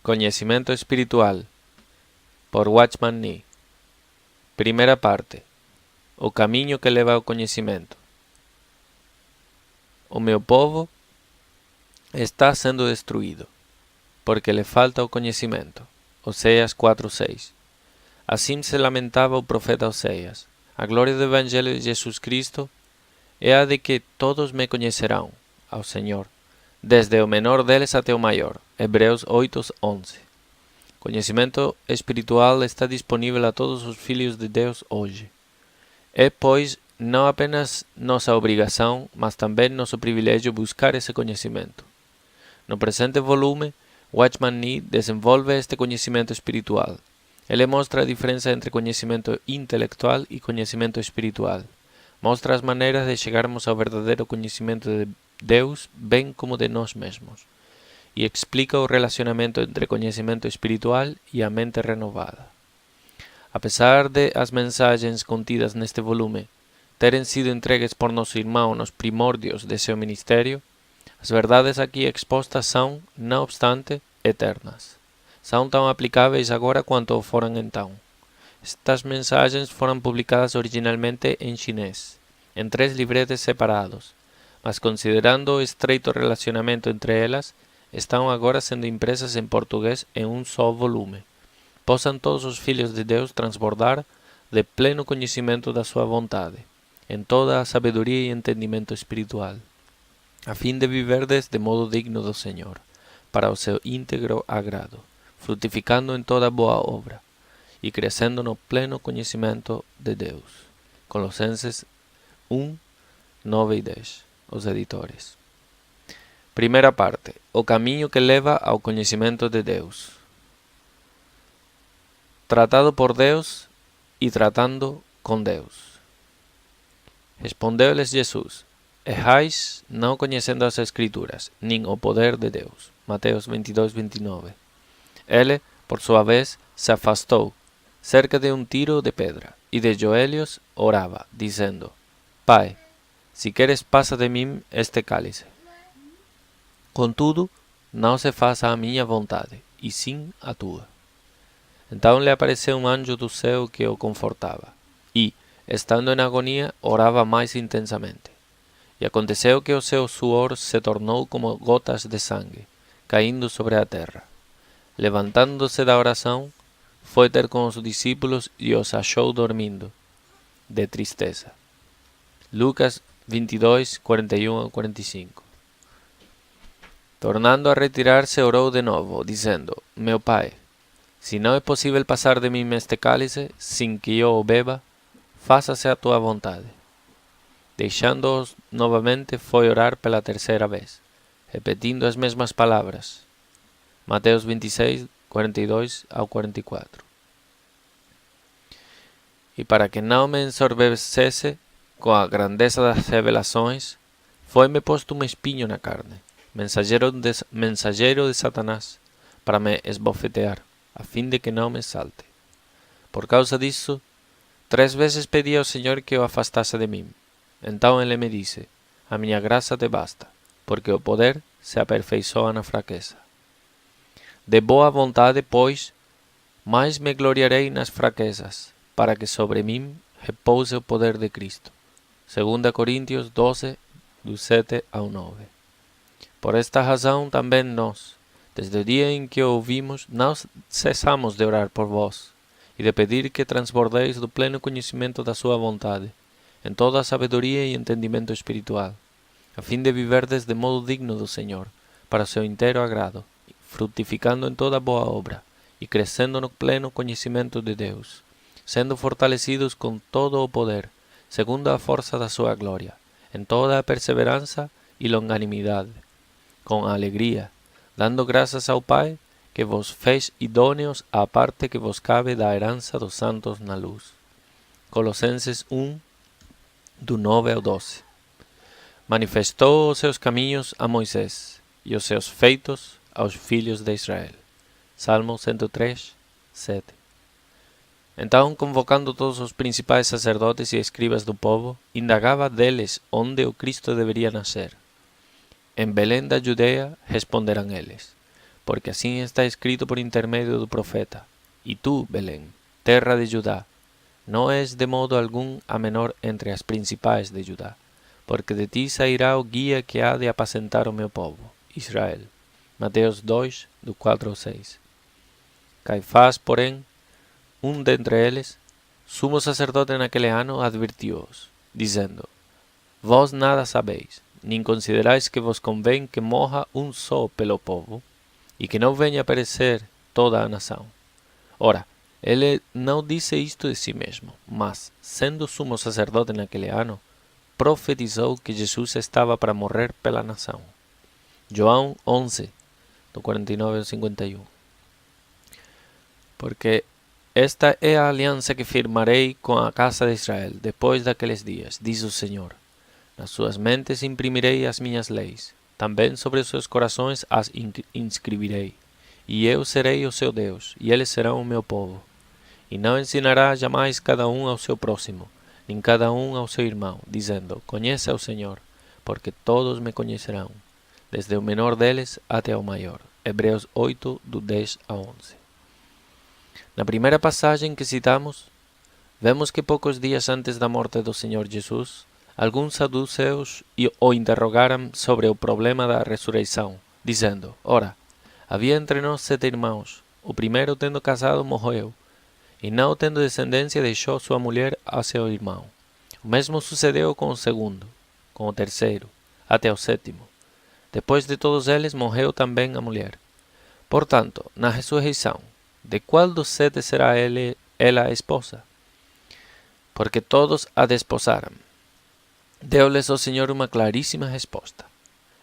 Conhecimento espiritual, por Watchman Nee. Primeira parte. O caminho que leva ao conhecimento. O meu povo está sendo destruído, porque lhe falta o conhecimento. Oséias 4:6. Assim se lamentava o profeta Oséias. A glória do Evangelho de Jesus Cristo é a de que todos me conhecerão, ao Senhor, desde o menor deles até o maior. Hebreus 8:11. Conhecimento espiritual está disponível a todos os filhos de Deus hoje. É, pois, não apenas nossa obrigação, mas também nosso privilégio buscar esse conhecimento. No presente volume, Watchman Nee desenvolve este conhecimento espiritual. Ele mostra a diferença entre conhecimento intelectual e conhecimento espiritual. Mostra as maneiras de chegarmos ao verdadeiro conhecimento de Deus, bem como de nós mesmos. E explica o relacionamento entre conhecimento espiritual e a mente renovada. Apesar de as mensagens contidas neste volume terem sido entregues por nosso irmão nos primórdios de seu ministério, as verdades aqui expostas são, não obstante, eternas. São tão aplicáveis agora quanto foram então. Estas mensagens foram publicadas originalmente em chinês, em 3 livretes separados, mas considerando o estreito relacionamento entre elas, estão agora sendo impressas em português em um só volume. Possam todos os filhos de Deus transbordar de pleno conhecimento da sua vontade, em toda a sabedoria e entendimento espiritual, a fim de viverdes de modo digno do Senhor, para o seu íntegro agrado, frutificando em toda boa obra, e crescendo no pleno conhecimento de Deus. Colossenses 1, 9 e 10, os editores. Primeira parte. O caminho que leva ao conhecimento de Deus. Tratado por Deus e tratando com Deus. Respondeu-lhes Jesus: Errais não conhecendo as Escrituras, nem o poder de Deus. Mateus 22:29. Ele, por sua vez, se afastou, cerca de um tiro de pedra, e de joelhos orava, dizendo: Pai, se queres, passa de mim este cálice. Contudo, não se faça a minha vontade, e sim a tua. Então lhe apareceu um anjo do céu que o confortava, e, estando em agonia, orava mais intensamente. E aconteceu que o seu suor se tornou como gotas de sangue, caindo sobre a terra. Levantando-se da oração, foi ter com os discípulos e os achou dormindo, de tristeza. Lucas 22, 41 a 45. Tornando a retirar-se, orou de novo, dizendo: Meu Pai, se não é possível passar de mim este cálice, sem que eu o beba, faça-se a tua vontade. Deixando-os novamente, foi orar pela terceira vez, repetindo as mesmas palavras. Mateus 26, 42 ao 44. E para que não me ensoberbecesse com a grandeza das revelações, foi-me posto um espinho na carne, mensageiro de Satanás, para me esbofetear, a fim de que não me salte. Por causa disso, 3 vezes pedi ao Senhor que o afastasse de mim. Então ele me disse: A minha graça te basta, porque o poder se aperfeiçoa na fraqueza. De boa vontade, pois, mais me gloriarei nas fraquezas, para que sobre mim repouse o poder de Cristo. 2 Coríntios 12, do 7 ao 9. Por esta razão também nós, desde o dia em que o ouvimos, não cessamos de orar por vós, e de pedir que transbordeis do pleno conhecimento da sua vontade, em toda a sabedoria e entendimento espiritual, a fim de viverdes de modo digno do Senhor, para o seu inteiro agrado, frutificando em toda boa obra, e crescendo no pleno conhecimento de Deus, sendo fortalecidos com todo o poder, segundo a força da sua glória, em toda a perseverança e longanimidade, com alegria, dando graças ao Pai, que vos fez idôneos à parte que vos cabe da herança dos santos na luz. Colossenses 1, do 9 ao 12. Manifestou os seus caminhos a Moisés, e os seus feitos aos filhos de Israel. Salmo 103, 7. Então, convocando todos os principais sacerdotes e escribas do povo, indagava deles onde o Cristo deveria nascer. Em Belém da Judeia, responderam eles, porque assim está escrito por intermedio do profeta. E tu, Belén, terra de Judá, não és de modo algum a menor entre as principais de Judá, porque de ti sairá o guia que há de apacentar o meu povo, Israel. Mateus 2, do 4 ao 6. Caifás, porém, dentre eles, sumo sacerdote naquele ano, advirtió-os, dizendo: Vós nada sabeis, nem considerais que vos convém que morra só pelo povo, e que não venha a perecer toda a nação. Ora, ele não disse isto de si mesmo, mas, sendo sumo sacerdote naquele ano, profetizou que Jesus estava para morrer pela nação. João 11, do 49 ao 51. Porque esta é a aliança que firmarei com a casa de Israel depois daqueles dias, diz o Senhor. Nas suas mentes imprimirei as minhas leis, também sobre os seus corações as inscreverei. E eu serei o seu Deus, e eles serão o meu povo. E não ensinará jamais cada um ao seu próximo, nem cada um ao seu irmão, dizendo: Conhece ao Senhor, porque todos me conhecerão, desde o menor deles até o maior. Hebreus 8, do 10 a 11. Na primeira passagem que citamos, vemos que poucos dias antes da morte do Senhor Jesus, alguns saduceus o interrogaram sobre o problema da ressurreição, dizendo: Ora, havia entre nós 7 irmãos, o primeiro tendo casado morreu, e não tendo descendência deixou sua mulher a seu irmão. O mesmo sucedeu com o segundo, com o terceiro, até o sétimo. Depois de todos eles morreu também a mulher. Portanto, na ressurreição, de qual dos 7 será ela a esposa? Porque todos a desposaram. Deu-lhes o Senhor uma claríssima resposta: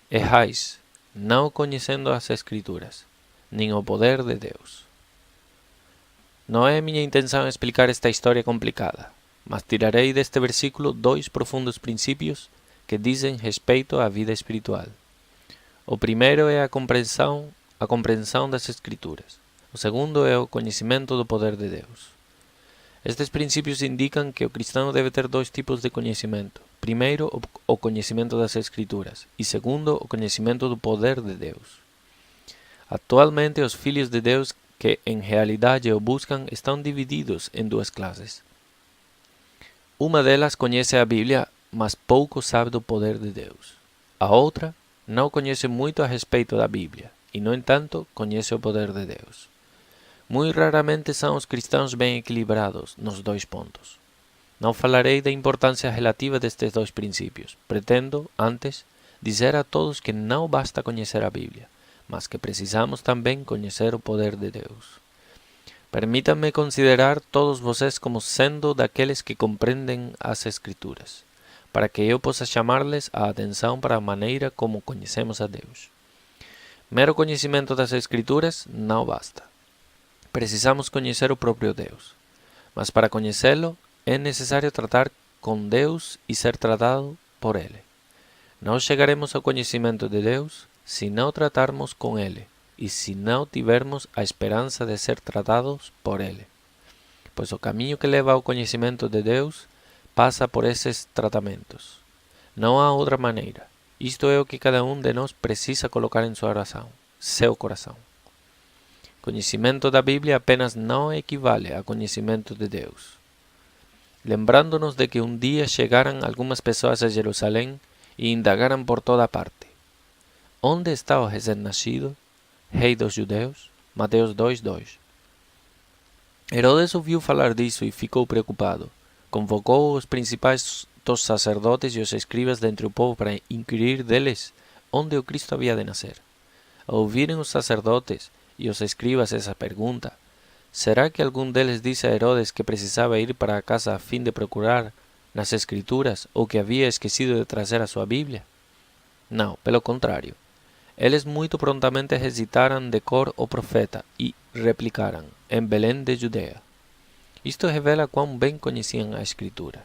Errais, não conhecendo as Escrituras, nem o poder de Deus. Não é minha intenção explicar esta história complicada, mas tirarei deste versículo 2 profundos princípios que dizem respeito à vida espiritual. O primeiro é a compreensão das Escrituras. O segundo é o conhecimento do poder de Deus. Estes princípios indicam que o cristão deve ter 2 tipos de conhecimento. Primeiro, o conhecimento das Escrituras, e segundo, o conhecimento do poder de Deus. Atualmente, os filhos de Deus que em realidade o buscam estão divididos em 2 classes. Uma delas conhece a Bíblia, mas pouco sabe do poder de Deus. A outra não conhece muito a respeito da Bíblia, e no entanto conhece o poder de Deus. Muito raramente são os cristãos bem equilibrados nos 2 pontos. Não falarei da importância relativa destes 2 princípios. Pretendo, antes, dizer a todos que não basta conhecer a Bíblia, mas que precisamos também conhecer o poder de Deus. Permítanme considerar todos vocês como sendo daqueles que compreendem as Escrituras, para que eu possa chamar-lhes a atenção para a maneira como conhecemos a Deus. Mero conhecimento das Escrituras não basta. Precisamos conhecer o próprio Deus, mas para conhecê-lo é necessário tratar com Deus e ser tratado por Ele. Não chegaremos ao conhecimento de Deus se não tratarmos com Ele e se não tivermos a esperança de ser tratados por Ele, pois o caminho que leva ao conhecimento de Deus passa por esses tratamentos. Não há outra maneira. Isto é o que cada um de nós precisa colocar em sua oração, seu coração. Conhecimento da Bíblia apenas não equivale a conhecimento de Deus. Lembrando-nos de que um dia chegaram algumas pessoas a Jerusalém e indagaram por toda parte: Onde está o recém-nascido, rei dos judeus? Mateus 2:2. Herodes ouviu falar disso e ficou preocupado. Convocou os principais dos sacerdotes e os escribas dentre o povo para inquirir deles onde o Cristo havia de nascer. Ao ouvirem os sacerdotes e os escribas essa pergunta, será que algum deles disse a Herodes que precisava ir para a casa a fim de procurar nas Escrituras ou que havia esquecido de trazer a sua Bíblia? Não, pelo contrário. Eles muito prontamente recitaram de cor o profeta e replicaram: em Belém de Judeia. Isto revela quão bem conheciam a Escritura.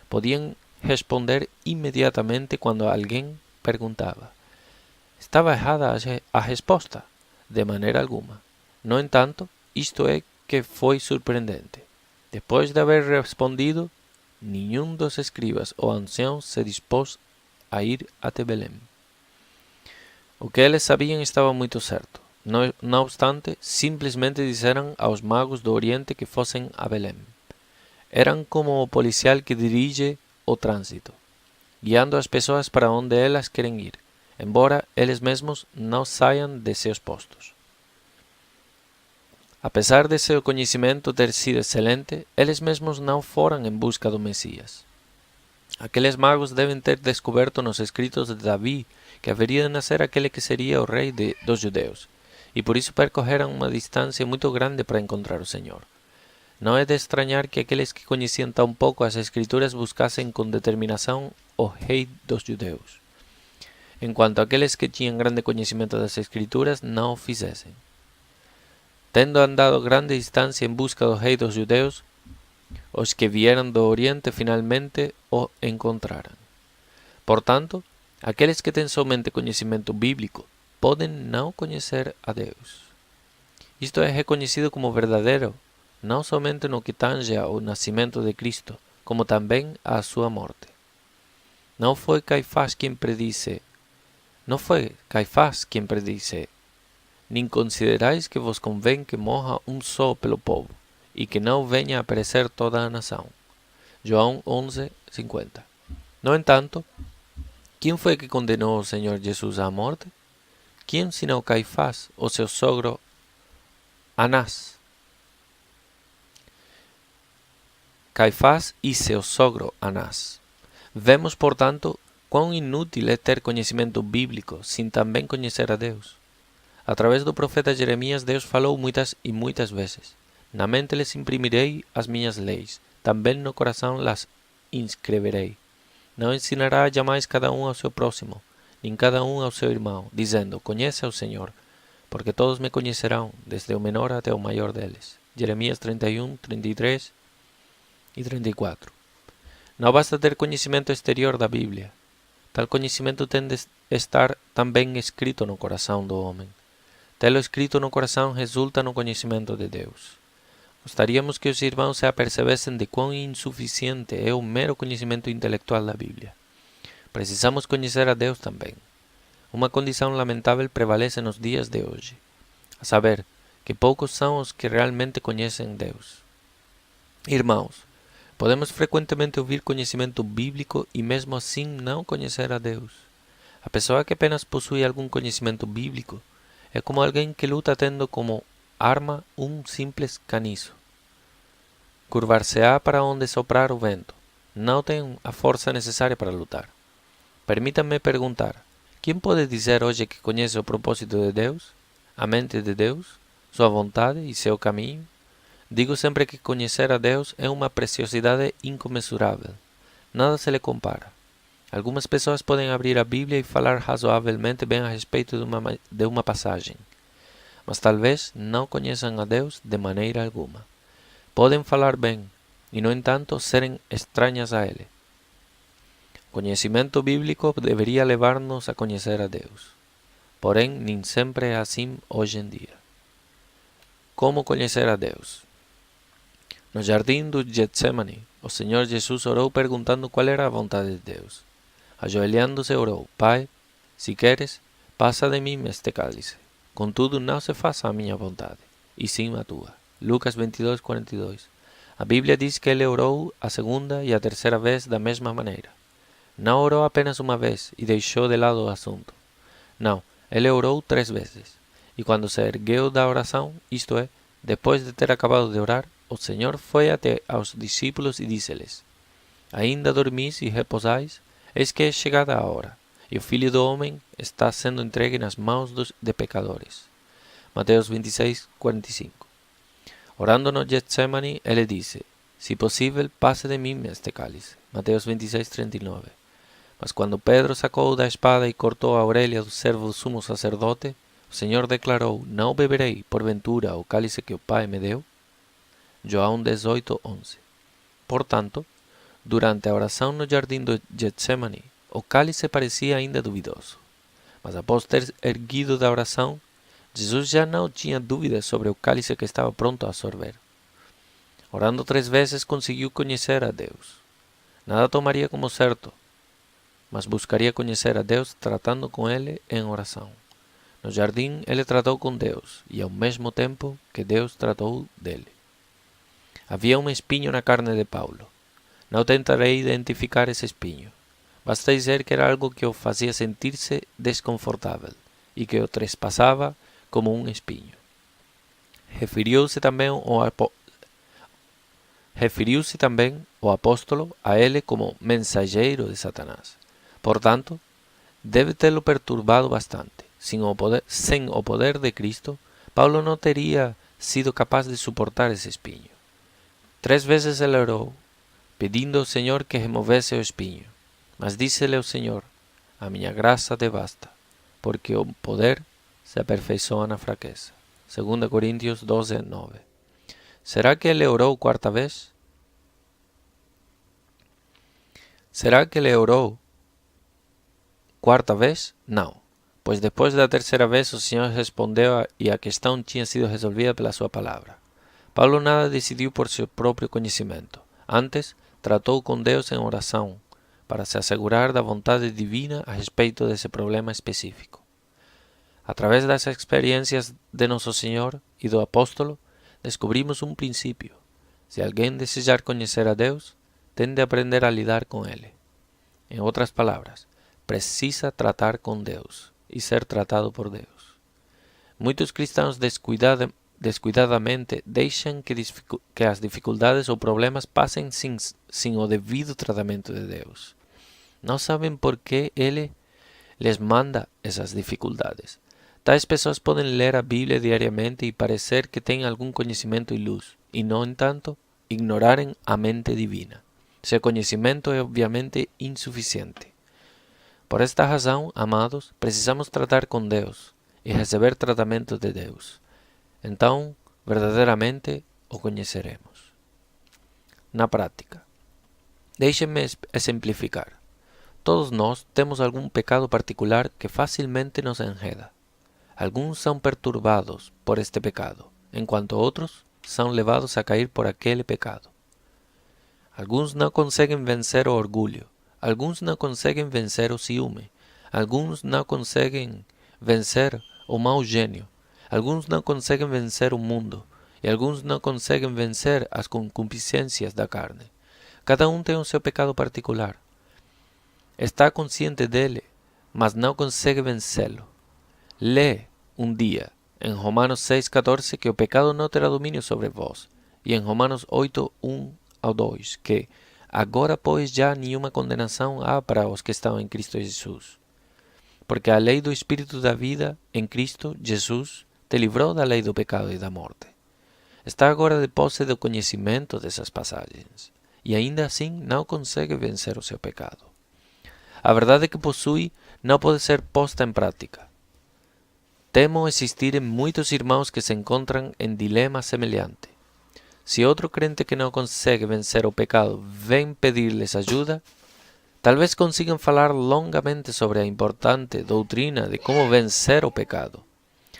Podiam responder imediatamente quando alguém perguntava. Estava errada a resposta? De maneira alguma. No entanto, isto é que foi surpreendente. Depois de haver respondido, nenhum dos escribas ou anciãos se dispôs a ir até Belém. O que eles sabiam estava muito certo. Não obstante, simplesmente disseram aos magos do Oriente que fossem a Belém. Eram como o policial que dirige o trânsito, guiando as pessoas para onde elas querem ir, embora eles mesmos não saiam de seus postos. Apesar de seu conhecimento ter sido excelente, eles mesmos não foram em busca do Messias. Aqueles magos devem ter descoberto nos escritos de Davi que haveria de nascer aquele que seria o rei dos judeus, e por isso percorreram uma distância muito grande para encontrar o Senhor. Não é de estranhar que aqueles que conheciam tão pouco as Escrituras buscassem com determinação o rei dos judeus, enquanto aqueles que tinham grande conhecimento das Escrituras não o fizessem. Tendo andado grande distância em busca do rei dos judeus, os que vieram do Oriente finalmente o encontraram. Portanto, aqueles que têm somente conhecimento bíblico podem não conhecer a Deus. Isto é reconhecido como verdadeiro, não somente no que tange ao nascimento de Cristo, como também à sua morte. Não foi Caifás quem predisse, nem considerais que vos convém que morra um só pelo povo, e que não venha a perecer toda a nação. João 11:50. No entanto, quem foi que condenou o Senhor Jesus à morte? Quem senão Caifás, o seu sogro Anás? Caifás e seu sogro Anás. Vemos, portanto, quão inútil é ter conhecimento bíblico sem também conhecer a Deus. Através do profeta Jeremias, Deus falou muitas e muitas vezes. Na mente lhes imprimirei as minhas leis, também no coração las inscreverei. Não ensinará jamais cada um ao seu próximo, nem cada um ao seu irmão, dizendo, conhece ao Senhor, porque todos me conhecerão, desde o menor até o maior deles. Jeremias 31, 33 e 34. Não basta ter conhecimento exterior da Bíblia. Tal conhecimento tem de estar também escrito no coração do homem. Tê-lo escrito no coração resulta no conhecimento de Deus. Gostaríamos que os irmãos se apercebessem de quão insuficiente é o mero conhecimento intelectual da Bíblia. Precisamos conhecer a Deus também. Uma condição lamentável prevalece nos dias de hoje, a saber, que poucos são os que realmente conhecem Deus. Irmãos, podemos frequentemente ouvir conhecimento bíblico e mesmo assim não conhecer a Deus. A pessoa que apenas possui algum conhecimento bíblico é como alguém que luta tendo como arma um simples caniço. Curvar-se-á para onde soprar o vento. Não tem a força necessária para lutar. Permítanme perguntar, quem pode dizer hoje que conhece o propósito de Deus, a mente de Deus, sua vontade e seu caminho? Digo sempre que conhecer a Deus é uma preciosidade incomensurável. Nada se lhe compara. Algumas pessoas podem abrir a Bíblia e falar razoavelmente bem a respeito de uma passagem, mas talvez não conheçam a Deus de maneira alguma. Podem falar bem e, no entanto, serem estranhas a Ele. Conhecimento bíblico deveria levar-nos a conhecer a Deus. Porém, nem sempre é assim hoje em dia. Como conhecer a Deus? No jardim do Getsemane, o Senhor Jesus orou perguntando qual era a vontade de Deus. Ajoelhando-se orou, Pai, se queres, passa de mim este cálice. Contudo, não se faça a minha vontade, e sim a tua. Lucas 22:42. A Bíblia diz que ele orou a segunda e a terceira vez da mesma maneira. Não orou apenas uma vez e deixou de lado o assunto. Não, ele orou 3 vezes. E quando se ergueu da oração, isto é, depois de ter acabado de orar, o Senhor foi até aos discípulos e disse-lhes, ainda dormis e repousais? Eis que é chegada a hora, e o Filho do Homem está sendo entregue nas mãos de pecadores. Mateus 26:45. Orando no Getsemane, ele disse, se possível, passe de mim este cálice. Mateus 26:39. Mas quando Pedro sacou da espada e cortou a orelha do servo do sumo sacerdote, o Senhor declarou, não beberei, porventura, o cálice que o Pai me deu? João 18:11. Portanto, durante a oração no jardim do Getsemane, o cálice parecia ainda duvidoso. Mas após ter erguido da oração, Jesus já não tinha dúvidas sobre o cálice que estava pronto a sorver. Orando 3 vezes conseguiu conhecer a Deus. Nada tomaria como certo, mas buscaria conhecer a Deus tratando com Ele em oração. No jardim ele tratou com Deus, e ao mesmo tempo que Deus tratou dele. Havia um espinho na carne de Paulo. Não tentarei identificar esse espinho. Basta dizer que era algo que o fazia sentir-se desconfortável e que o trespassava como um espinho. Referiu-se também o apóstolo a ele como mensageiro de Satanás. Portanto, deve tê-lo perturbado bastante. Sem o poder de Cristo, Paulo não teria sido capaz de suportar esse espinho. 3 vezes ele orou, pedindo ao Senhor que removesse o espinho. Mas disse-lhe o Senhor: a minha graça te basta, porque o poder se aperfeiçoa na fraqueza. 2 Coríntios 12, 9. Será que ele orou quarta vez? Será que ele orou quarta vez? Não, pois depois da terceira vez o Senhor respondeu e a questão tinha sido resolvida pela sua palavra. Paulo nada decidiu por seu próprio conhecimento. Antes, tratou com Deus em oração, para se assegurar da vontade divina a respeito desse problema específico. Através das experiências de Nosso Senhor e do apóstolo, descobrimos um princípio. Se alguém desejar conhecer a Deus, tem de aprender a lidar com Ele. Em outras palavras, precisa tratar com Deus e ser tratado por Deus. Muitos cristãos descuidadamente deixam que as dificuldades ou problemas passem sem o devido tratamento de Deus. Não sabem por que Ele les manda essas dificuldades. Tais pessoas podem ler a Bíblia diariamente e parecer que têm algum conhecimento e luz, e, no entanto, ignorarem a mente divina. Seu conhecimento é obviamente insuficiente. Por esta razão, amados, precisamos tratar com Deus e receber tratamento de Deus. Então, verdadeiramente, o conheceremos. Na prática, deixem-me exemplificar. Todos nós temos algum pecado particular que facilmente nos enreda. Alguns são perturbados por este pecado, enquanto outros são levados a cair por aquele pecado. Alguns não conseguem vencer o orgulho, alguns não conseguem vencer o ciúme, alguns não conseguem vencer o mau gênio, alguns não conseguem vencer o mundo, e alguns não conseguem vencer as concupiscências da carne. Cada um tem o seu pecado particular. Está consciente dele, mas não consegue vencê-lo. Lê um dia em Romanos 6,14 que o pecado não terá domínio sobre vós, e em Romanos 8, 1 ao 2 que agora, pois, já nenhuma condenação há para os que estão em Cristo Jesus. Porque a lei do Espírito da vida em Cristo Jesus te livrou da lei do pecado e da morte. Está agora de posse do conhecimento dessas passagens, e ainda assim não consegue vencer o seu pecado. A verdade que possui não pode ser posta em prática. Temo existirem muitos irmãos que se encontram em dilema semelhante. Se outro crente que não consegue vencer o pecado vem pedir-lhes ajuda, talvez consigam falar longamente sobre a importante doutrina de como vencer o pecado,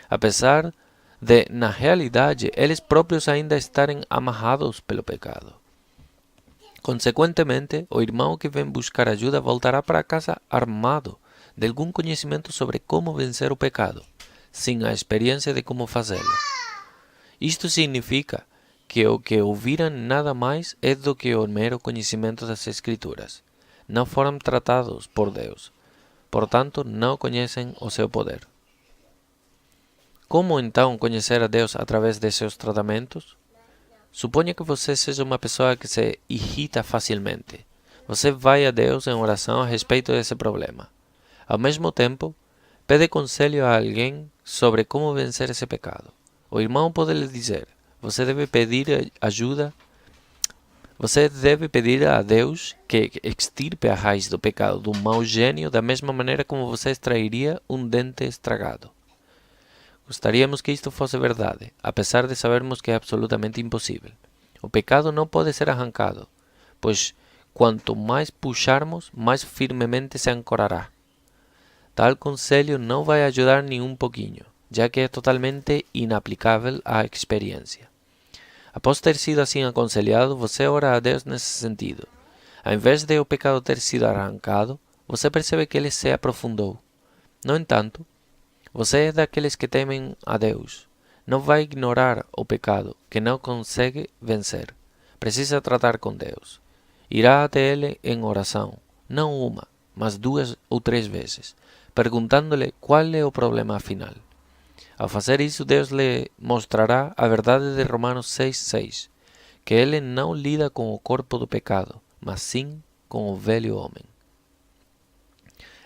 apesar de, na realidade, eles próprios ainda estarem amarrados pelo pecado. Consequentemente, o irmão que vem buscar ajuda voltará para casa armado de algum conhecimento sobre como vencer o pecado, sem a experiência de como fazê-lo. Isto significa que o que ouviram nada mais é do que o mero conhecimento das Escrituras. Não foram tratados por Deus, portanto não conhecem o seu poder. Como então conhecer a Deus através de seus tratamentos? Suponha que você seja uma pessoa que se irrita facilmente. Você vai a Deus em oração a respeito desse problema. Ao mesmo tempo, pede conselho a alguém sobre como vencer esse pecado. O irmão pode lhe dizer: você deve pedir ajuda. Você deve pedir a Deus que extirpe a raiz do pecado do mau gênio da mesma maneira como você extrairia um dente estragado. Gostaríamos que isto fosse verdade, apesar de sabermos que é absolutamente impossível. O pecado não pode ser arrancado, pois quanto mais puxarmos, mais firmemente se ancorará. Tal conselho não vai ajudar nem um pouquinho, já que é totalmente inaplicável à experiência. Após ter sido assim aconselhado, você ora a Deus nesse sentido. Ao invés de o pecado ter sido arrancado, você percebe que ele se aprofundou. No entanto, Você é daqueles que temem a Deus. Não vai ignorar o pecado que não consegue vencer. Precisa tratar com Deus. Irá até Ele em oração, não uma, mas 2 ou 3 vezes, perguntando-lhe qual é o problema afinal. Ao fazer isso, Deus lhe mostrará a verdade de Romanos 6,6, que Ele não lida com o corpo do pecado, mas sim com o velho homem.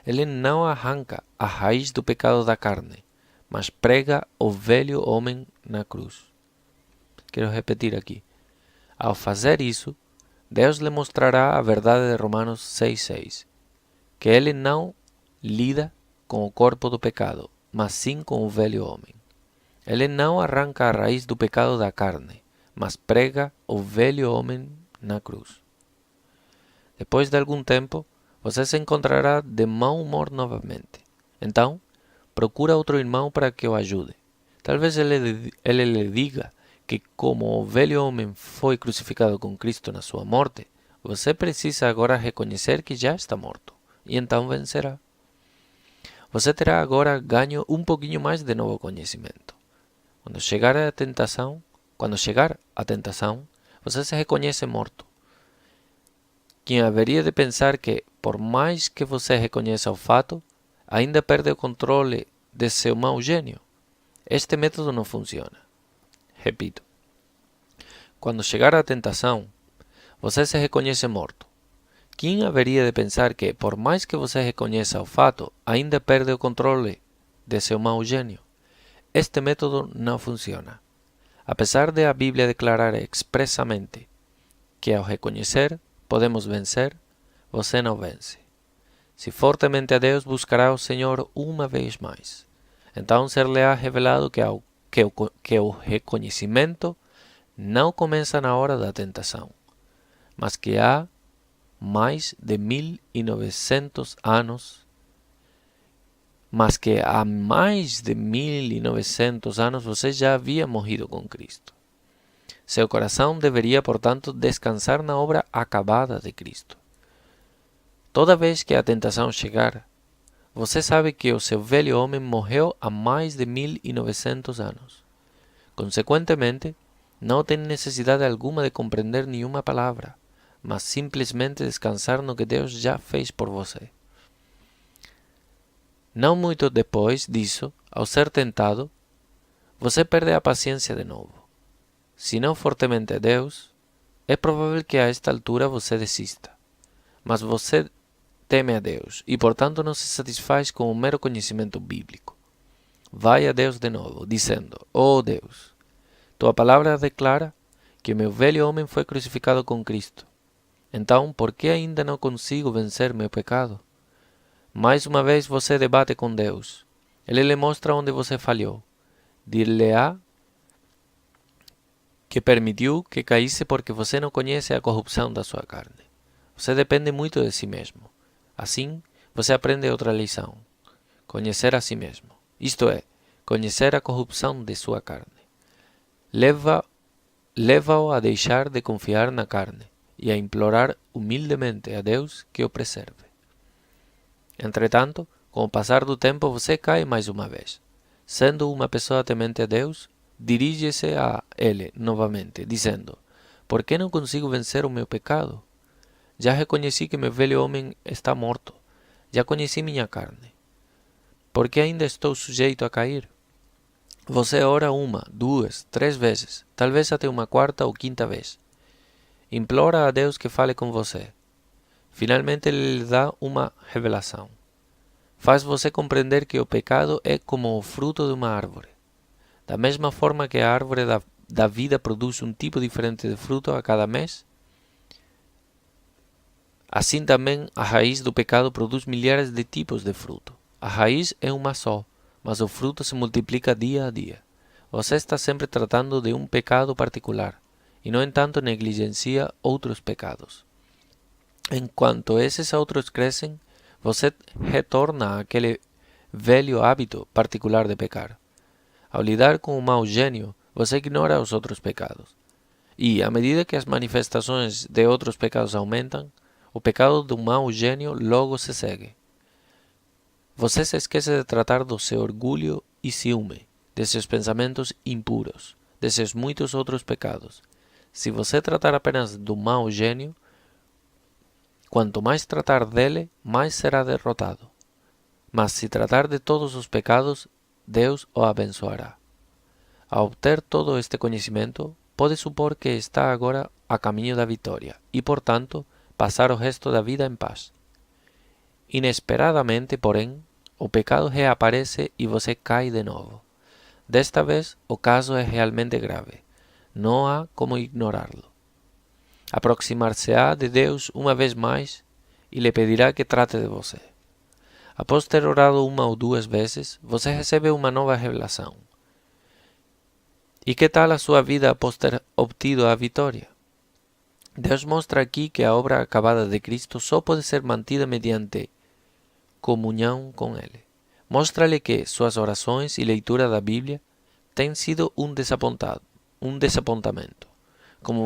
Ele não arranca a raiz do pecado da carne, mas prega o velho homem na cruz. Quero repetir aqui. Ao fazer isso, Deus lhe mostrará a verdade de Romanos 6,6, que Ele não lida com o corpo do pecado, mas sim com o velho homem. Ele não arranca a raiz do pecado da carne, mas prega o velho homem na cruz. Depois de algum tempo, você se encontrará de mau humor novamente. Então, procura outro irmão para que o ajude. Talvez ele lhe diga que, como o velho homem foi crucificado com Cristo na sua morte, você precisa agora reconhecer que já está morto, e então vencerá. Você terá agora ganho um pouquinho mais de novo conhecimento. Quando chegar a tentação, você se reconhece morto. Quem haveria de pensar que, por mais que você reconheça o fato, ainda perde o controle de seu mau gênio? Este método não funciona. Repito. Quando chegar à tentação, você se reconhece morto. Quem haveria de pensar que, por mais que você reconheça o fato, ainda perde o controle de seu mau gênio? Este método não funciona. Apesar de a Bíblia declarar expressamente que ao reconhecer podemos vencer, você não vence. Se for temente a Deus, buscará o Senhor uma vez mais. Então ser-lhe-á revelado que o reconhecimento não começa na hora da tentação, mas que há mais de 1900 anos, você já havia morrido com Cristo. Seu coração deveria, portanto, descansar na obra acabada de Cristo. Toda vez que a tentação chegar, você sabe que o seu velho homem morreu há mais de 1900 anos. Consequentemente, não tem necessidade alguma de compreender nenhuma palavra, mas simplesmente descansar no que Deus já fez por você. Não muito depois disso, ao ser tentado, você perde a paciência de novo. Se não for temente a Deus, é provável que a esta altura você desista. Mas você teme a Deus e, portanto, não se satisfaz com o mero conhecimento bíblico. Vai a Deus de novo, dizendo: Oh Deus, tua palavra declara que meu velho homem foi crucificado com Cristo. Então, por que ainda não consigo vencer meu pecado? Mais uma vez você debate com Deus. Ele lhe mostra onde você falhou. Dir-lhe-á que permitiu que caísse porque você não conhece a corrupção da sua carne. Você depende muito de si mesmo. Assim, você aprende outra lição: conhecer a si mesmo. Isto é, conhecer a corrupção de sua carne. Leva-o a deixar de confiar na carne e a implorar humildemente a Deus que o preserve. Entretanto, com o passar do tempo, você cai mais uma vez. Sendo uma pessoa temente a Deus, dirige-se a Ele novamente, dizendo: Por que não consigo vencer o meu pecado? Já reconheci que meu velho homem está morto. Já conheci minha carne. Por que ainda estou sujeito a cair? Você ora 1, 2, 3 vezes, talvez até uma quarta ou quinta vez. Implora a Deus que fale com você. Finalmente Ele lhe dá uma revelação. Faz você compreender que o pecado é como o fruto de uma árvore. Da mesma forma que a árvore da vida produz um tipo diferente de fruto a cada mês, assim também a raiz do pecado produz milhares de tipos de fruto. A raiz é uma só, mas o fruto se multiplica dia a dia. Você está sempre tratando de um pecado particular, e no entanto negligencia outros pecados. Enquanto esses outros crescem, você retorna àquele velho hábito particular de pecar. Ao lidar com o mau gênio, você ignora os outros pecados. E, à medida que as manifestações de outros pecados aumentam, o pecado do mau gênio logo se segue. Você se esquece de tratar do seu orgulho e ciúme, de seus pensamentos impuros, de seus muitos outros pecados. Se você tratar apenas do mau gênio, quanto mais tratar dele, mais será derrotado. Mas se tratar de todos os pecados, Deus o abençoará. Ao obter todo este conhecimento, pode supor que está agora a caminho da vitória e, portanto, passar o resto da vida em paz. Inesperadamente, porém, o pecado reaparece e você cai de novo. Desta vez, o caso é realmente grave. Não há como ignorá-lo. Aproximar-se-á de Deus uma vez mais e lhe pedirá que trate de você. Após ter orado uma ou duas vezes, você recebe uma nova revelação. E que tal a sua vida após ter obtido a vitória? Deus mostra aqui que a obra acabada de Cristo só pode ser mantida mediante comunhão com Ele. Mostra-lhe que suas orações e leitura da Bíblia têm sido um desapontamento, como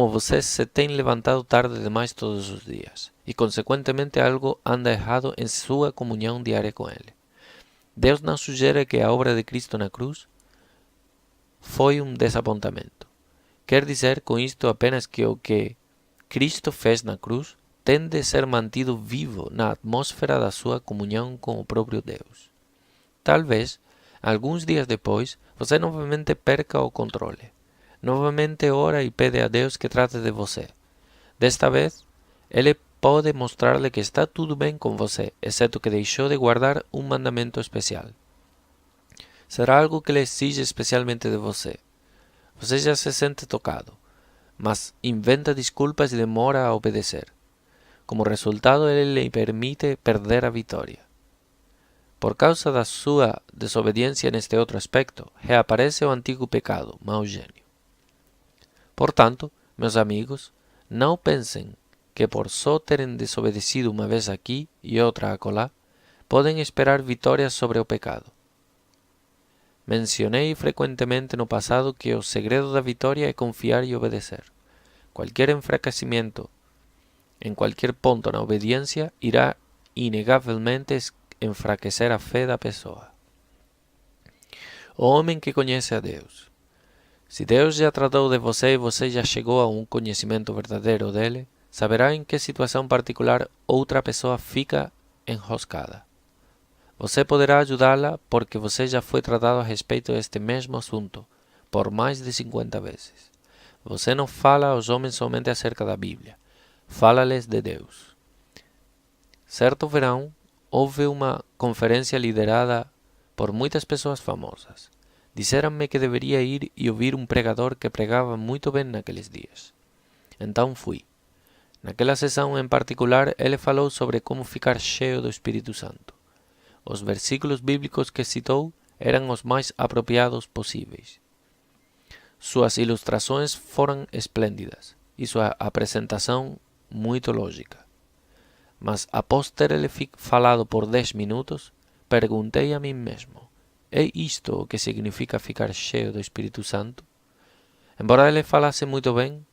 você se tem levantado tarde demais todos os dias, e consequentemente algo anda errado em sua comunhão diária com Ele. Deus não sugere que a obra de Cristo na cruz foi um desapontamento. Quer dizer com isto apenas que o que Cristo fez na cruz tem de ser mantido vivo na atmosfera da sua comunhão com o próprio Deus. Talvez, alguns dias depois, você novamente perca o controle. Novamente ora e pede a Deus que trate de você. Desta vez, Ele pode mostrar-lhe que está tudo bem com você, exceto que deixou de guardar um mandamento especial. Será algo que Ele exige especialmente de você. Você já se sente tocado, mas inventa desculpas e demora a obedecer. Como resultado, Ele lhe permite perder a vitória. Por causa da sua desobediência neste outro aspecto, reaparece o antigo pecado, mau gênio. Portanto, meus amigos, não pensem que por só terem desobedecido uma vez aqui e outra acolá, podem esperar vitórias sobre o pecado. Mencionei frecuentemente no passado que o segredo da vitória é confiar e obedecer. Qualquer enfraquecimento em qualquer ponto na obediência irá inegavelmente enfraquecer a fé da pessoa. O homem que conhece a Deus. Se Deus já tratou de você e você já chegou a um conhecimento verdadeiro dele, saberá em que situação particular outra pessoa fica enroscada. Você poderá ajudá-la porque você já foi tratado a respeito deste mesmo assunto por mais de 50 vezes. Você não fala aos homens somente acerca da Bíblia, fala-lhes de Deus. Certo verão, houve uma conferência liderada por muitas pessoas famosas. Disseram-me que deveria ir e ouvir um pregador que pregava muito bem naqueles dias. Então fui. Naquela sessão em particular, ele falou sobre como ficar cheio do Espírito Santo. Os versículos bíblicos que citou eram os mais apropriados possíveis. Suas ilustrações foram esplêndidas e sua apresentação muito lógica. Mas após ter ele falado por 10 minutos, perguntei a mim mesmo: é isto o que significa ficar cheio do Espírito Santo? Embora ele falasse muito bem,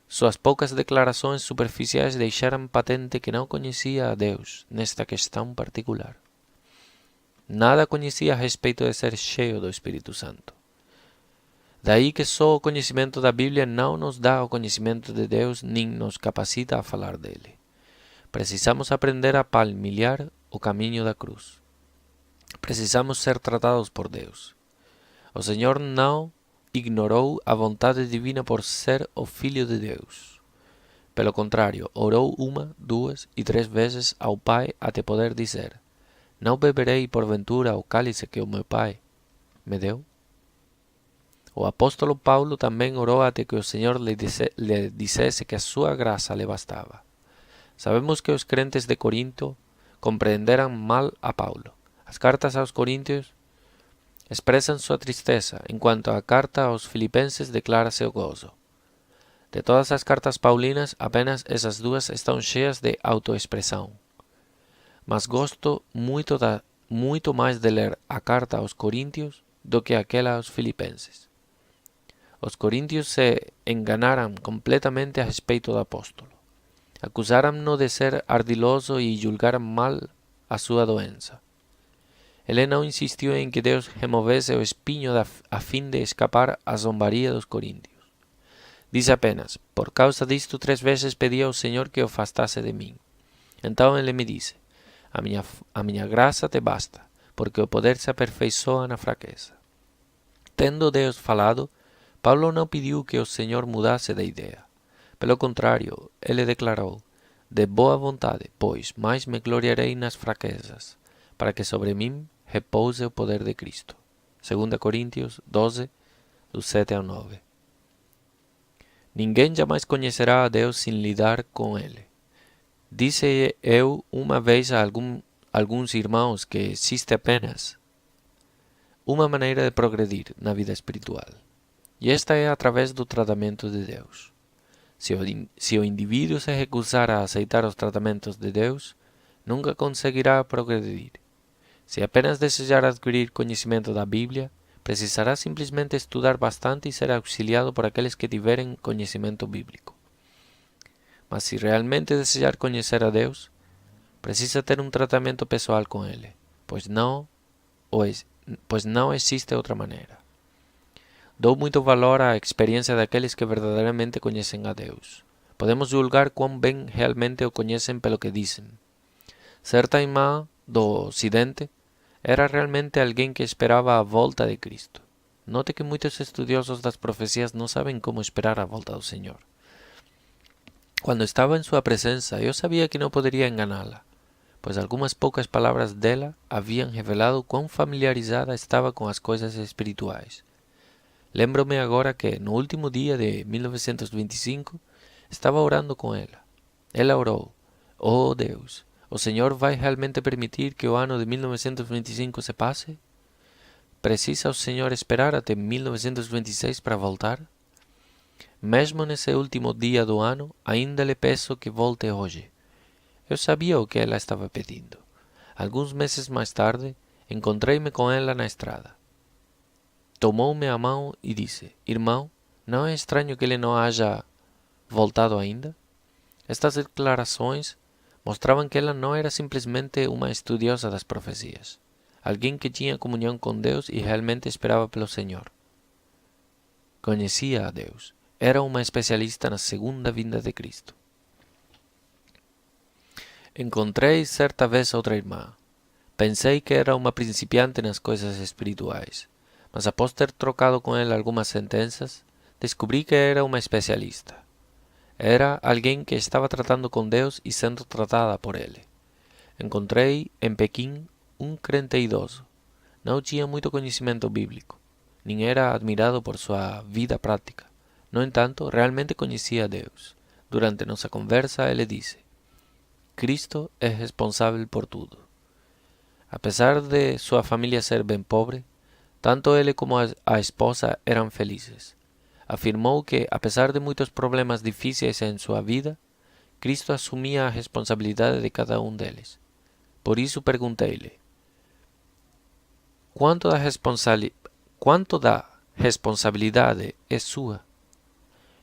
suas poucas declarações superficiais deixaram patente que não conhecia a Deus nesta questão particular. Nada conhecia a respeito de ser cheio do Espírito Santo. Daí que só o conhecimento da Bíblia não nos dá o conhecimento de Deus nem nos capacita a falar dele. Precisamos aprender a palmilhar o caminho da cruz. Precisamos ser tratados por Deus. O Senhor não ignorou a vontade divina por ser o Filho de Deus. Pelo contrário, orou uma, duas e 3 vezes ao Pai até poder dizer: não beberei porventura o cálice que o meu Pai me deu? O apóstolo Paulo também orou até que o Senhor lhe dissesse que a sua graça lhe bastava. Sabemos que os crentes de Corinto compreenderam mal a Paulo. As cartas aos Coríntios expressam sua tristeza, enquanto a carta aos Filipenses declara seu gozo. De todas as cartas paulinas, apenas essas duas estão cheias de autoexpressão. Mas gosto muito mais de ler a carta aos Coríntios do que aquela aos Filipenses. Os coríntios se enganaram completamente a respeito do apóstolo. Acusaram-no de ser ardiloso e julgaram mal a sua doença. Ele não insistiu em que Deus removesse o espinho a fim de escapar à zombaria dos coríntios. Disse apenas: por causa disto 3 vezes pedi ao Senhor que o afastasse de mim. Então ele me disse: a minha graça te basta, porque o poder se aperfeiçoa na fraqueza. Tendo Deus falado, Paulo não pediu que o Senhor mudasse de ideia. Pelo contrário, ele declarou: de boa vontade, pois, mais me gloriarei nas fraquezas, para que sobre mim repouse o poder de Cristo. 2 Coríntios 12, do 7 ao 9. Ninguém jamais conhecerá a Deus sem lidar com Ele. Disse eu uma vez a alguns irmãos que existe apenas uma maneira de progredir na vida espiritual, e esta é através do tratamento de Deus. Se o indivíduo se recusar a aceitar os tratamentos de Deus, nunca conseguirá progredir. Se apenas desejar adquirir conhecimento da Bíblia, precisará simplesmente estudar bastante e ser auxiliado por aqueles que tiverem conhecimento bíblico. Mas se realmente desejar conhecer a Deus, precisa ter um tratamento pessoal com Ele, pois não existe outra maneira. Dou muito valor à experiência daqueles que verdadeiramente conhecem a Deus. Podemos julgar quão bem realmente o conhecem pelo que dizem. Certa irmã do Ocidente era realmente alguém que esperava a volta de Cristo. Note que muitos estudiosos das profecias não sabem como esperar a volta do Senhor. Quando estava em sua presença, eu sabia que não poderia enganá-la, pois algumas poucas palavras dela haviam revelado quão familiarizada estava com as coisas espirituais. Lembro-me agora que, no último dia de 1925, estava orando com ela. Ela orou: oh Deus, o Senhor vai realmente permitir que o ano de 1925 se passe? Precisa o Senhor esperar até 1926 para voltar? Mesmo nesse último dia do ano, ainda lhe peço que volte hoje. Eu sabia o que ela estava pedindo. Alguns meses mais tarde, encontrei-me com ela na estrada. Tomou-me a mão e disse: irmão, não é estranho que ele não haja voltado ainda? Estas declarações mostravam que ela não era simplesmente uma estudiosa das profecias, alguém que tinha comunhão com Deus e realmente esperava pelo Senhor. Conhecia a Deus. Era uma especialista na segunda vinda de Cristo. Encontrei certa vez outra irmã. Pensei que era uma principiante nas coisas espirituais, mas após ter trocado com ela algumas sentenças, descobri que era uma especialista. Era alguém que estava tratando com Deus e sendo tratada por Ele. Encontrei em Pequim um crente idoso. Não tinha muito conhecimento bíblico, nem era admirado por sua vida prática. No entanto, realmente conhecia a Deus. Durante nossa conversa, ele disse: Cristo é responsável por tudo. Apesar de sua família ser bem pobre, tanto ele como a esposa eram felizes. Afirmou que, apesar de muitos problemas difíceis em sua vida, Cristo assumia a responsabilidade de cada um deles. Por isso perguntei-lhe: quanto da responsabilidade é sua?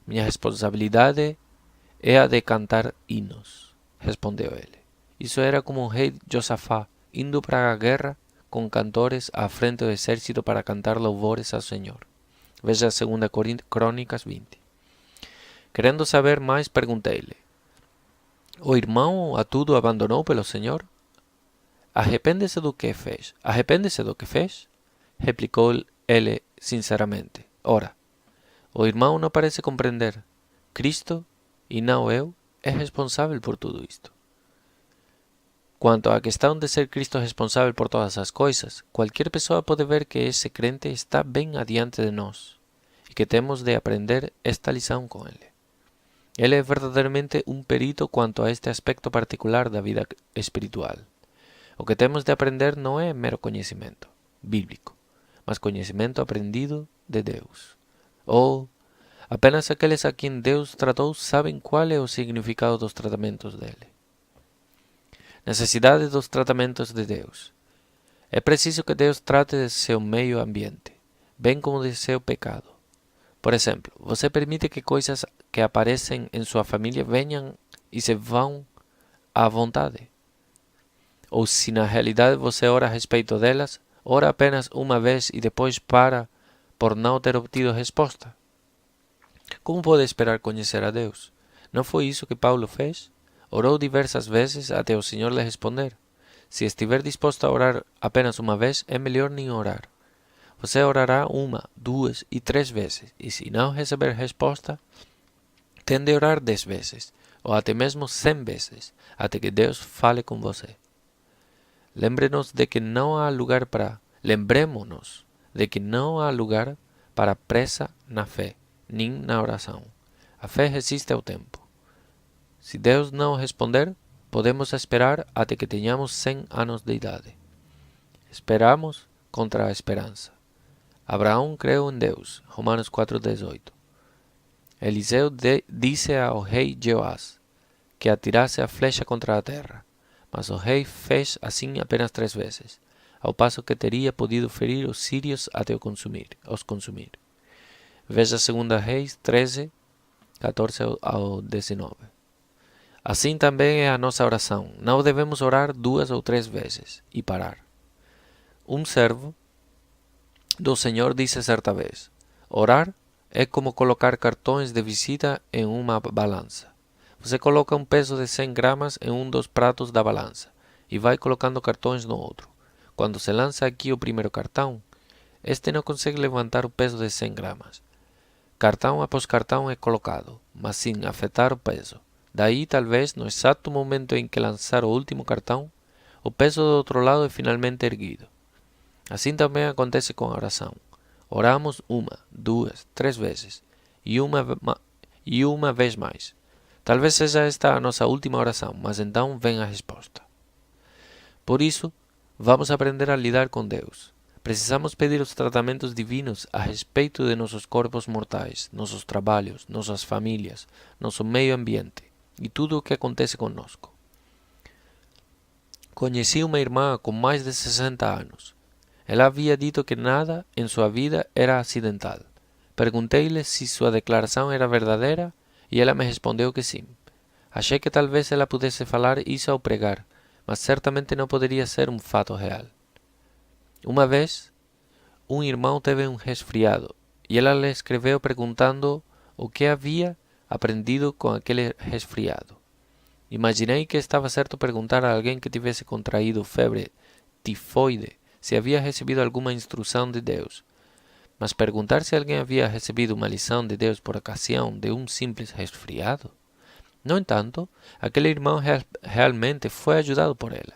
Minha responsabilidade é a de cantar hinos, respondeu ele. Isso era como o rei Josafá indo para a guerra com cantores à frente do exército para cantar louvores ao Senhor. Veja 2 Crônicas 20. Querendo saber mais, perguntei-lhe: o irmão a tudo abandonou pelo Senhor? Arrepende-se do que fez. Arrepende-se do que fez? Replicou ele sinceramente. Ora, o irmão não parece compreender. Cristo, e não eu, é responsável por tudo isto. Quanto à questão de ser Cristo responsável por todas as coisas, qualquer pessoa pode ver que esse crente está bem adiante de nós e que temos de aprender esta lição com ele. Ele é verdadeiramente um perito quanto a este aspecto particular da vida espiritual. O que temos de aprender não é mero conhecimento bíblico, mas conhecimento aprendido de Deus. Ou apenas aqueles a quem Deus tratou sabem qual é o significado dos tratamentos dele. Necessidade dos tratamentos de Deus. É preciso que Deus trate de seu meio ambiente, bem como de seu pecado. Por exemplo, você permite que coisas que aparecem em sua família venham e se vão à vontade. Ou se na realidade você ora a respeito delas, ora apenas uma vez e depois para por não ter obtido resposta. Como pode esperar conhecer a Deus? Não foi isso que Paulo fez? Orou diversas vezes até o Senhor lhe responder. Se estiver disposto a orar apenas uma vez, é melhor nem orar. Você orará uma, duas e 3 vezes, e se não receber resposta, tem de orar 10 vezes, ou até mesmo 100 vezes, até que Deus fale com você. Lembremos-nos de que não há lugar pressa na fé, nem na oração. A fé resiste ao tempo. Se Deus não responder, podemos esperar até que tenhamos 100 anos de idade. Esperamos contra a esperança. Abraão creu em Deus, Romanos 4:18. Eliseu disse ao rei Jeoás que atirasse a flecha contra a terra, mas o rei fez assim apenas 3 vezes, ao passo que teria podido ferir os sírios até os consumir. Veja 2 Reis 13, 14 ao 19. Assim também é a nossa oração. Não devemos orar 2 ou 3 vezes e parar. Um servo do Senhor disse certa vez: orar é como colocar cartões de visita em uma balança. Você coloca um peso de 100 gramas em um dos pratos da balança e vai colocando cartões no outro. Quando se lança aqui o primeiro cartão, este não consegue levantar o peso de 100 gramas. Cartão após cartão é colocado, mas sem afetar o peso. Daí, talvez, no exato momento em que lançar o último cartão, o peso do outro lado é finalmente erguido. Assim também acontece com a oração. Oramos 1, 2, 3 vezes e uma vez mais. Talvez seja esta a nossa última oração, mas então vem a resposta. Por isso, vamos aprender a lidar com Deus. Precisamos pedir os tratamentos divinos a respeito de nossos corpos mortais, nossos trabalhos, nossas famílias, nosso meio ambiente e tudo o que acontece conosco. Conheci uma irmã com mais de 60 anos. Ela havia dito que nada em sua vida era acidental. Perguntei-lhe se sua declaração era verdadeira e ela me respondeu que sim. Achei que talvez ela pudesse falar isso ao pregar, mas certamente não poderia ser um fato real. Uma vez, um irmão teve um resfriado e ela lhe escreveu perguntando o que havia aprendido com aquele resfriado. Imaginei que estava certo perguntar a alguém que tivesse contraído febre tifoide se havia recebido alguma instrução de Deus, mas perguntar se alguém havia recebido uma lição de Deus por ocasião de um simples resfriado? No entanto, aquele irmão realmente foi ajudado por ela.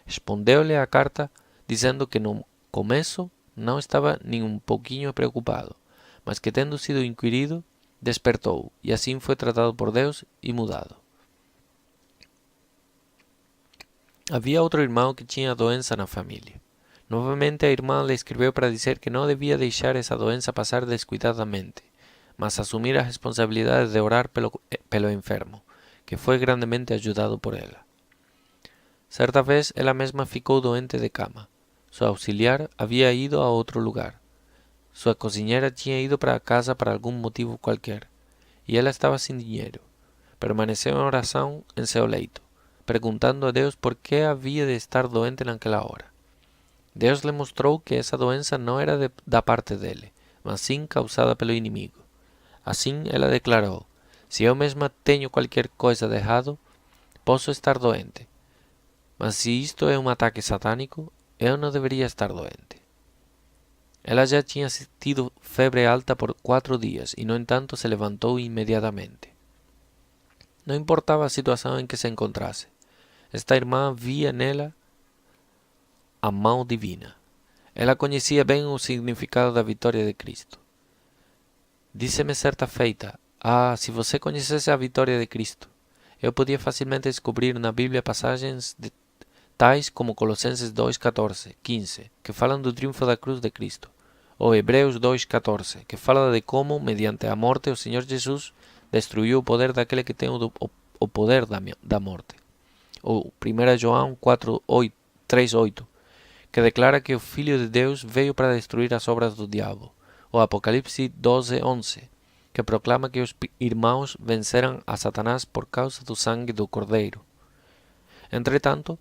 Respondeu-lhe a carta dizendo que no começo não estava nem um pouquinho preocupado, mas que tendo sido inquirido, despertou e assim foi tratado por Deus e mudado. Havia outro irmão que tinha doença na família. Novamente a irmã lhe escreveu para dizer que não devia deixar essa doença passar descuidadamente, mas assumir a responsabilidade de orar pelo enfermo, que foi grandemente ajudado por ela. Certa vez ela mesma ficou doente de cama. Sua auxiliar havia ido a outro lugar. Sua cozinheira tinha ido para casa para algum motivo qualquer, e ela estava sem dinheiro. Permaneceu em oração em seu leito, perguntando a Deus por que havia de estar doente naquela hora. Deus lhe mostrou que essa doença não era da parte dele, mas sim causada pelo inimigo. Assim ela declarou: se eu mesma tenho qualquer coisa de errado, posso estar doente. Mas se isto é um ataque satânico, eu não deveria estar doente. Ela já tinha tido febre alta por 4 dias e, no entanto, se levantou imediatamente. Não importava a situação em que se encontrasse. Esta irmã via nela a mão divina. Ela conhecia bem o significado da vitória de Cristo. Disse-me certa feita: se você conhecesse a vitória de Cristo, eu podia facilmente descobrir na Bíblia passagens tais como Colossenses 2:14, 15, que falam do triunfo da cruz de Cristo, ou Hebreus 2:14, que fala de como, mediante a morte, o Senhor Jesus destruiu o poder daquele que tem o poder da morte, ou 1 João 3:8, que declara que o Filho de Deus veio para destruir as obras do diabo, ou Apocalipse 12:11, que proclama que os irmãos venceram a Satanás por causa do sangue do Cordeiro. Entretanto,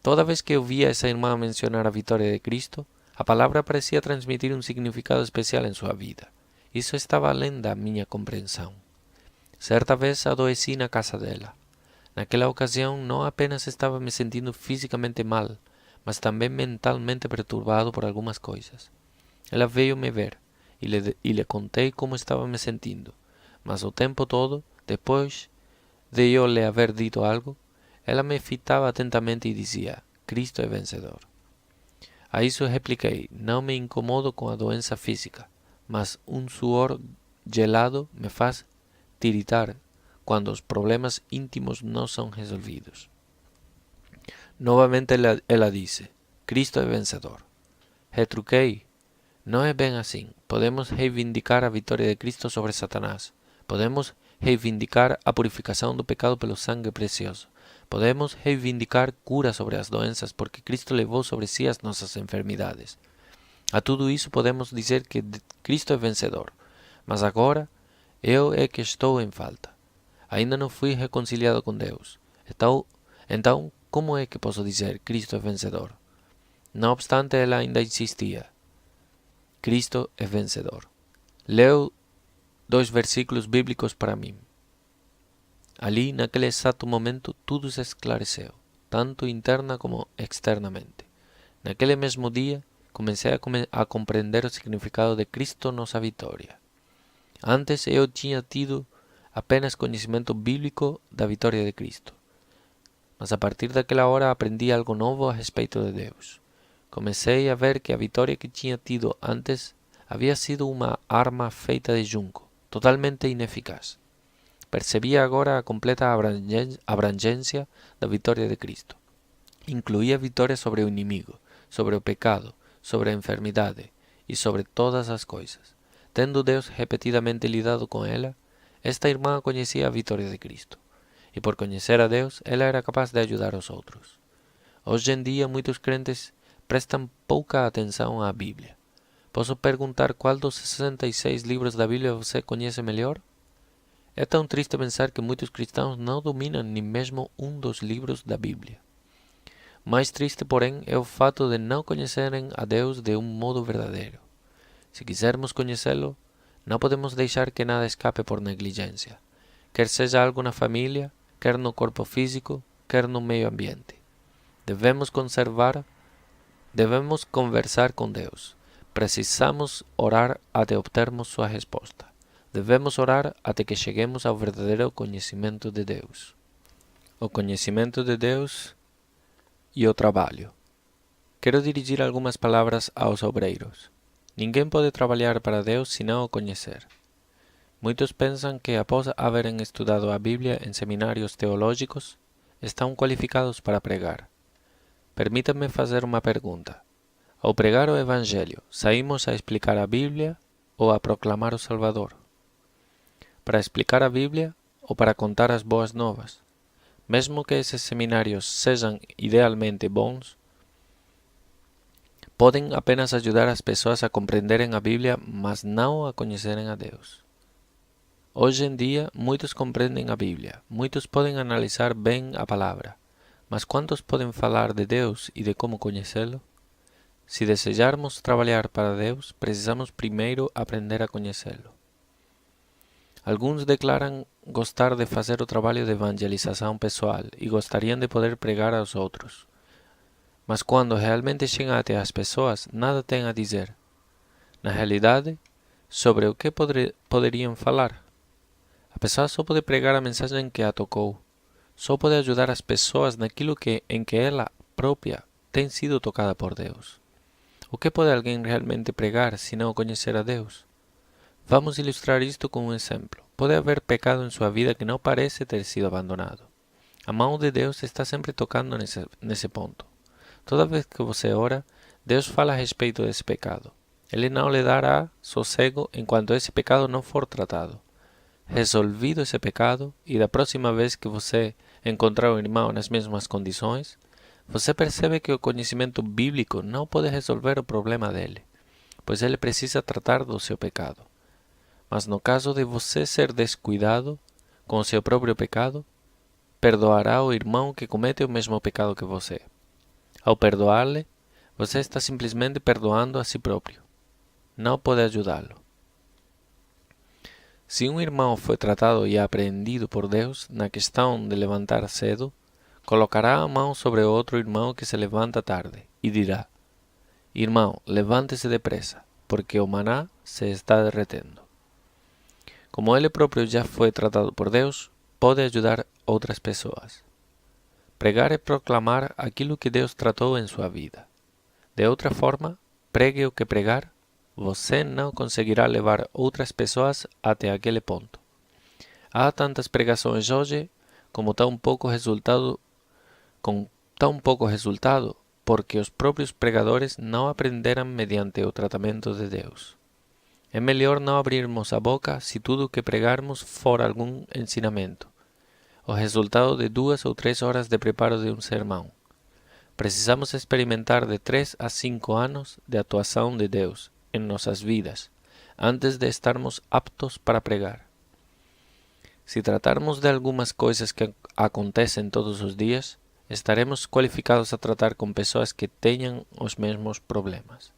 Toda vez que oía a esa irmã mencionar a vitória de Cristo, a palavra parecia transmitir um significado especial em sua vida. Isso estava além da minha compreensão. Certa vez adoeci na casa dela. Naquela ocasião não apenas estava me sentindo fisicamente mal, mas também mentalmente perturbado por algumas coisas. Ela veio me ver e lhe contei como estava me sentindo, mas o tempo todo, depois de eu lhe haver dito algo, ela me fitava atentamente e dizia: Cristo é vencedor. A isso repliquei: não me incomodo com a doença física, mas um suor gelado me faz tiritar quando os problemas íntimos não são resolvidos. Novamente ela disse: Cristo é vencedor. Retruquei: não é bem assim. Podemos reivindicar a vitória de Cristo sobre Satanás. Podemos reivindicar a purificação do pecado pelo sangue precioso. Podemos reivindicar cura sobre as doenças, porque Cristo levou sobre si as nossas enfermidades. A tudo isso podemos dizer que Cristo é vencedor. Mas agora, eu é que estou em falta. Ainda não fui reconciliado com Deus. Então, como é que posso dizer Cristo é vencedor? Não obstante, ela ainda insistia. Cristo é vencedor. Leu 2 versículos bíblicos para mim. Ali, naquele exato momento, tudo se esclareceu, tanto interna como externamente. Naquele mesmo dia, comecei a compreender o significado de Cristo nossa vitória. Antes eu tinha tido apenas conhecimento bíblico da vitória de Cristo. Mas a partir daquela hora aprendi algo novo a respeito de Deus. Comecei a ver que a vitória que tinha tido antes havia sido uma arma feita de junco, totalmente ineficaz. Percebia agora a completa abrangência da vitória de Cristo. Incluía vitória sobre o inimigo, sobre o pecado, sobre a enfermidade e sobre todas as coisas. Tendo Deus repetidamente lidado com ela, esta irmã conhecia a vitória de Cristo. E por conhecer a Deus, ela era capaz de ajudar os outros. Hoje em dia, muitos crentes prestam pouca atenção à Bíblia. Posso perguntar qual dos 66 livros da Bíblia você conhece melhor? É tão triste pensar que muitos cristãos não dominam nem mesmo um dos livros da Bíblia. Mais triste, porém, é o fato de não conhecerem a Deus de um modo verdadeiro. Se quisermos conhecê-lo, não podemos deixar que nada escape por negligência, quer seja algo na família, quer no corpo físico, quer no meio ambiente. Devemos conversar com Deus. Precisamos orar até obtermos sua resposta. Devemos orar até que cheguemos ao verdadeiro conhecimento de Deus. O conhecimento de Deus e o trabalho. Quero dirigir algumas palavras aos obreiros. Ninguém pode trabalhar para Deus se não o conhecer. Muitos pensam que após haverem estudado a Bíblia em seminários teológicos, estão qualificados para pregar. Permita-me fazer uma pergunta. Ao pregar o Evangelho, saímos a explicar a Bíblia ou a proclamar o Salvador? Para explicar a Bíblia ou para contar as boas novas? Mesmo que esses seminários sejam idealmente bons, podem apenas ajudar as pessoas a compreenderem a Bíblia, mas não a conhecerem a Deus. Hoje em dia, muitos compreendem a Bíblia, muitos podem analisar bem a palavra, mas quantos podem falar de Deus e de como conhecê-lo? Se desejarmos trabalhar para Deus, precisamos primeiro aprender a conhecê-lo. Alguns declaram gostar de fazer o trabalho de evangelização pessoal e gostariam de poder pregar aos outros. Mas quando realmente chegam até as pessoas, nada têm a dizer. Na realidade, sobre o que poderiam falar? A pessoa só pode pregar a mensagem que a tocou. Só pode ajudar as pessoas naquilo em que ela própria tem sido tocada por Deus. O que pode alguém realmente pregar se não conhecer a Deus? Vamos ilustrar isto com um exemplo. Pode haver pecado em sua vida que não parece ter sido abandonado. A mão de Deus está sempre tocando nesse ponto. Toda vez que você ora, Deus fala a respeito desse pecado. Ele não lhe dará sossego enquanto esse pecado não for tratado. Resolvido esse pecado, e da próxima vez que você encontrar um irmão nas mesmas condições, você percebe que o conhecimento bíblico não pode resolver o problema dele, pois ele precisa tratar do seu pecado. Mas no caso de você ser descuidado com o seu próprio pecado, perdoará o irmão que comete o mesmo pecado que você. Ao perdoar-lhe, você está simplesmente perdoando a si próprio. Não pode ajudá-lo. Se um irmão foi tratado e apreendido por Deus na questão de levantar cedo, colocará a mão sobre outro irmão que se levanta tarde e dirá: Irmão, levante-se depressa, porque o maná se está derretendo. Como ele próprio já foi tratado por Deus, pode ajudar outras pessoas. Pregar é proclamar aquilo que Deus tratou em sua vida. De outra forma, pregue o que pregar, você não conseguirá levar outras pessoas até aquele ponto. Há tantas pregações hoje com tão pouco resultado, porque os próprios pregadores não aprenderam mediante o tratamento de Deus. É melhor não abrirmos a boca se tudo o que pregarmos for algum ensinamento, o resultado de 2 ou 3 horas de preparo de um sermão. Precisamos experimentar de 3 a 5 anos de atuação de Deus em nossas vidas, antes de estarmos aptos para pregar. Se tratarmos de algumas coisas que acontecem todos os dias, estaremos qualificados a tratar com pessoas que tenham os mesmos problemas.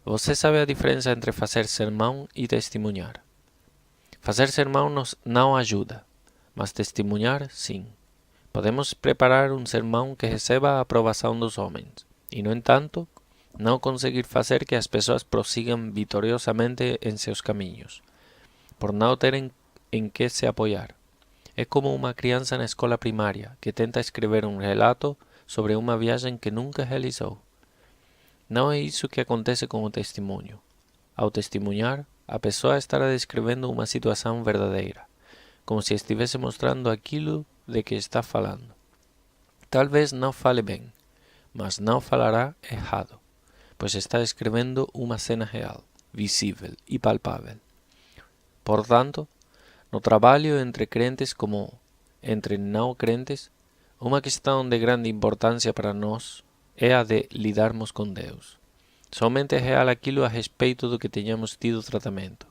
Você sabe a diferença entre fazer sermão e testemunhar. Fazer sermão não ajuda, mas testemunhar, sim. Podemos preparar um sermão que receba a aprovação dos homens e, no entanto, não conseguir fazer que as pessoas prossigam vitoriosamente em seus caminhos, por não terem em que se apoiar. É como uma criança na escola primária que tenta escrever um relato sobre uma viagem que nunca realizou. Não é isso que acontece com o testemunho. Ao testemunhar, a pessoa estará descrevendo uma situação verdadeira, como se estivesse mostrando aquilo de que está falando. Talvez não fale bem, mas não falará errado, pois está escrevendo uma cena real, visível e palpável. Portanto, no trabalho entre crentes como entre não crentes, uma questão de grande importância para nós é a de lidarmos com Deus. Somente é real aquilo a respeito do que tenhamos tido tratamento.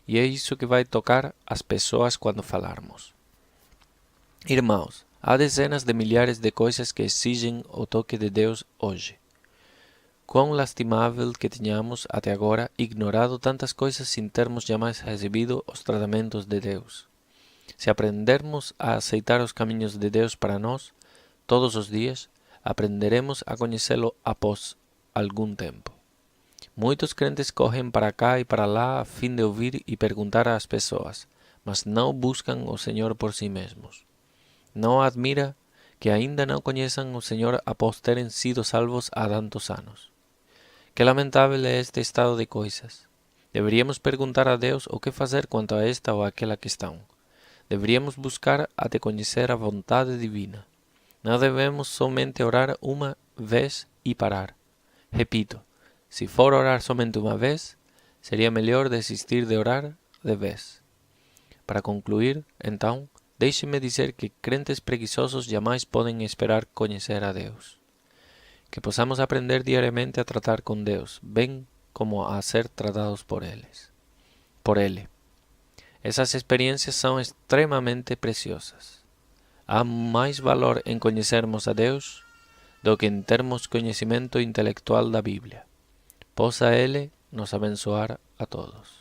E é isso que vai tocar as pessoas quando falarmos. Irmãos, há dezenas de milhares de coisas que exigem o toque de Deus hoje. Quão lastimável que tenhamos até agora ignorado tantas coisas sem termos jamais recebido os tratamentos de Deus. Se aprendermos a aceitar os caminhos de Deus para nós, todos os dias, aprenderemos a conhecê-lo após algum tempo. Muitos crentes correm para cá e para lá a fim de ouvir e perguntar às pessoas, mas não buscam o Senhor por si mesmos. Não admira que ainda não conheçam o Senhor após terem sido salvos há tantos anos. Que lamentável é este estado de coisas. Deveríamos perguntar a Deus o que fazer quanto a esta ou aquela questão. Deveríamos buscar até conhecer a vontade divina. Não devemos somente orar uma vez e parar. Repito, se for orar somente uma vez, seria melhor desistir de orar de vez. Para concluir, então, deixe-me dizer que crentes preguiçosos jamais podem esperar conhecer a Deus. Que possamos aprender diariamente a tratar com Deus, bem como a ser tratados por Ele. Essas experiências são extremamente preciosas. Há mais valor em conhecermos a Deus do que em termos conhecimento intelectual da Bíblia. Possa Ele nos abençoar a todos.